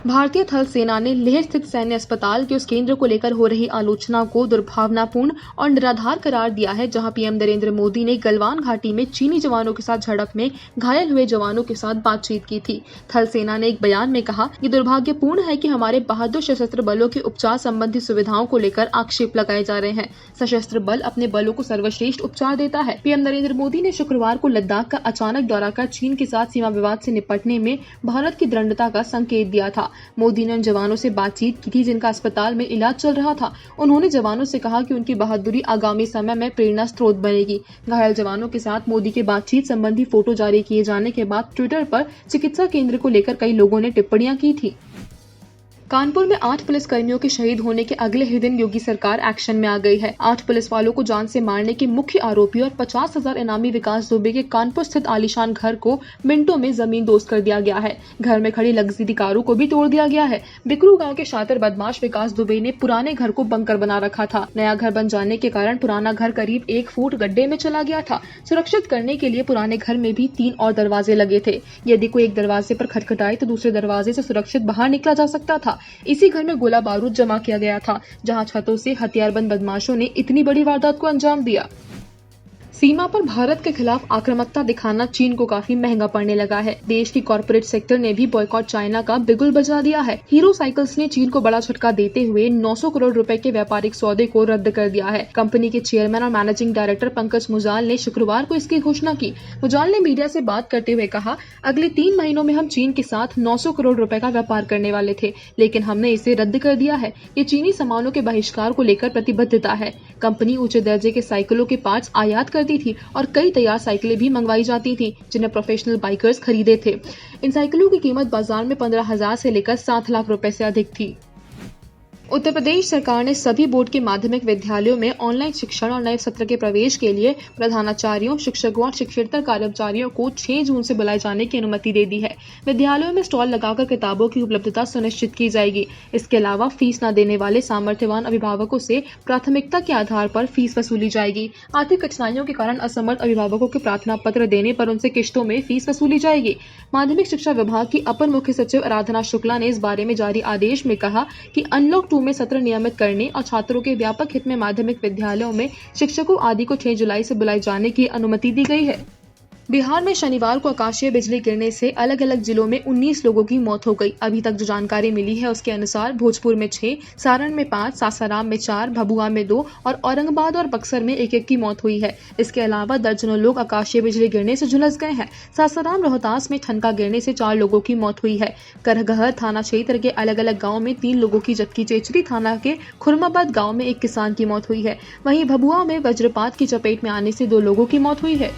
भारतीय थल सेना ने लेह स्थित सैन्य अस्पताल के उस केंद्र को लेकर हो रही आलोचना को दुर्भावनापूर्ण और निराधार करार दिया है, जहां पीएम नरेंद्र मोदी ने गलवान घाटी में चीनी जवानों के साथ झड़प में घायल हुए जवानों के साथ बातचीत की थी। थल सेना ने एक बयान में कहा, ये दुर्भाग्यपूर्ण है कि हमारे बहादुर सशस्त्र बलों के उपचार संबंधी सुविधाओं को लेकर आक्षेप लगाए जा रहे हैं। सशस्त्र बल अपने बलों को सर्वश्रेष्ठ उपचार देता है। पीएम नरेंद्र मोदी ने शुक्रवार को लद्दाख का अचानक दौरा कर चीन के साथ सीमा विवाद से निपटने में भारत की दृढ़ता का संकेत दिया था। मोदी ने उन जवानों से बातचीत की थी जिनका अस्पताल में इलाज चल रहा था। उन्होंने जवानों से कहा कि उनकी बहादुरी आगामी समय में प्रेरणा स्रोत बनेगी। घायल जवानों के साथ मोदी के बातचीत संबंधी फोटो जारी किए जाने के बाद ट्विटर पर चिकित्सा केंद्र को लेकर कई लोगों ने टिप्पणियां की थी। कानपुर में 8 पुलिस कर्मियों के शहीद होने के अगले ही दिन योगी सरकार एक्शन में आ गई है। 8 पुलिस वालों को जान से मारने के मुख्य आरोपी और 50,000 इनामी विकास दुबे के कानपुर स्थित आलीशान घर को मिनटों में जमीन दोस्त कर दिया गया है। घर में खड़ी लग्जरी कारों को भी तोड़ दिया गया है। बिकरू गांव के शातिर बदमाश विकास दुबे ने पुराने घर को बंकर बना रखा था। नया घर बन जाने के कारण पुराना घर करीब 1 फुट गड्ढे में चला गया था। सुरक्षित करने के लिए पुराने घर में भी 3 और दरवाजे लगे थे। यदि कोई एक दरवाजे पर खटखटाए तो दूसरे दरवाजे से सुरक्षित बाहर निकला जा सकता था। इसी घर में गोला बारूद जमा किया गया था, जहां छतों से हथियारबंद बदमाशों ने इतनी बड़ी वारदात को अंजाम दिया। सीमा पर भारत के खिलाफ आक्रामकता दिखाना चीन को काफी महंगा पड़ने लगा है। देश की कॉर्पोरेट सेक्टर ने भी बॉयकॉट चाइना का बिगुल बजा दिया है। हीरो साइकिल्स ने चीन को बड़ा झटका देते हुए 900 करोड़ रुपए के व्यापारिक सौदे को रद्द कर दिया है। कंपनी के चेयरमैन और मैनेजिंग डायरेक्टर पंकज मुजाल ने शुक्रवार को इसकी घोषणा की। मुजाल ने मीडिया से बात करते हुए कहा, अगले 3 महीनों में हम चीन के साथ 900 करोड़ रुपए का व्यापार करने वाले थे, लेकिन हमने इसे रद्द कर दिया है। ये चीनी सामानों के बहिष्कार को लेकर प्रतिबद्धता है। कंपनी ऊंचे दर्जे के साइकिलों के पार्ट्स आयात करती थी और कई तैयार साइकिलें भी मंगवाई जाती थी, जिन्हें प्रोफेशनल बाइकर्स खरीदे थे। इन साइकिलों की कीमत बाजार में 15,000 से लेकर 7 लाख रुपए से अधिक थी। उत्तर प्रदेश सरकार ने सभी बोर्ड के माध्यमिक विद्यालयों में ऑनलाइन शिक्षण और नए सत्र के प्रवेश के लिए प्रधानाचार्यों, शिक्षकों और शिक्षेतर कर्मचारियों को 6 जून से बुलाए जाने की अनुमति दे दी है। विद्यालयों में स्टॉल लगाकर किताबों की उपलब्धता सुनिश्चित की जाएगी। इसके अलावा फीस न देने वाले सामर्थ्यवान अभिभावकों से प्राथमिकता के आधार पर फीस वसूली जाएगी। आर्थिक कठिनाइयों के कारण असमर्थ अभिभावकों के प्रार्थना पत्र देने पर उनसे किश्तों में फीस वसूली जाएगी। माध्यमिक शिक्षा विभाग की अपर मुख्य सचिव आराधना शुक्ला ने इस बारे में जारी आदेश में कहा कि अनलॉक 2 में सत्र नियमित करने और छात्रों के व्यापक हित में माध्यमिक विद्यालयों में शिक्षकों आदि को 6 जुलाई से बुलाए जाने की अनुमति दी गई है। बिहार में शनिवार को आकाशीय बिजली गिरने से अलग अलग जिलों में 19 लोगों की मौत हो गई। अभी तक जो जानकारी मिली है उसके अनुसार भोजपुर में 6, सारण में 5, सासाराम में 4, भभुआ में 2 और औरंगाबाद और बक्सर में 1-1 की मौत हुई है। इसके अलावा दर्जनों लोग आकाशीय बिजली गिरने से झुलस गए हैं। सासाराम रोहतास में ठनका गिरने से 4 लोगों की मौत हुई है। करगहर थाना क्षेत्र के अलग अलग गाँव में 3 लोगों की, जबकि चेचरी थाना के खुरमाबाद गाँव में 1 किसान की मौत हुई है। वहीं भभुआ में वज्रपात की चपेट में आने से 2 लोगों की मौत हुई है।